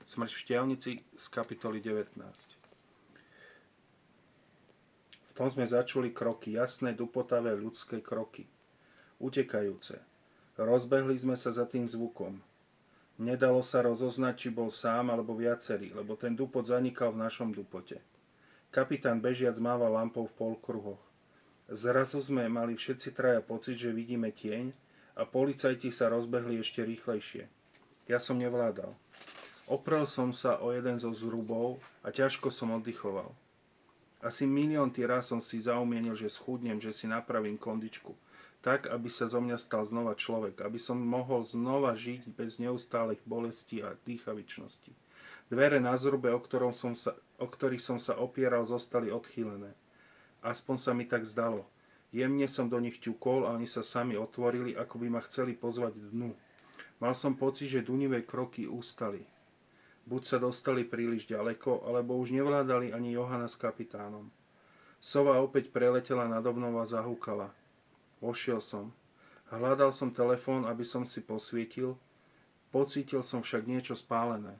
Smrť v Štiavnici z kapitoly 19. V tom sme začuli kroky, jasné, dupotavé ľudské kroky. Utekajúce. Rozbehli sme sa za tým zvukom. Nedalo sa rozoznať, či bol sám alebo viacerý, lebo ten dupot zanikal v našom dupote. Kapitán bežiac mával lampou v polkruhoch. Zrazu sme mali všetci traja pocit, že vidíme tieň a policajti sa rozbehli ešte rýchlejšie. Ja som nevládal. Oprel som sa o jeden zo zrubov a ťažko som oddychoval. Asi miliónty raz som si zaumienil, že schudnem, že si napravím kondičku. Tak, aby sa zo mňa stal znova človek, aby som mohol znova žiť bez neustálych bolestí a dýchavičnosti. Dvere na zrube, o ktorých som sa opieral, zostali odchýlené. Aspoň sa mi tak zdalo. Jemne som do nich ťukol a oni sa sami otvorili, ako by ma chceli pozvať dnu. Mal som pocit, že dunivé kroky ustali. Buď sa dostali príliš ďaleko, alebo už nevládali ani Johana s kapitánom. Sova opäť preletela nado mnou a zahúkala. Vošiel som. Hľadal som telefón, aby som si posvietil. Pocítil som však niečo spálené.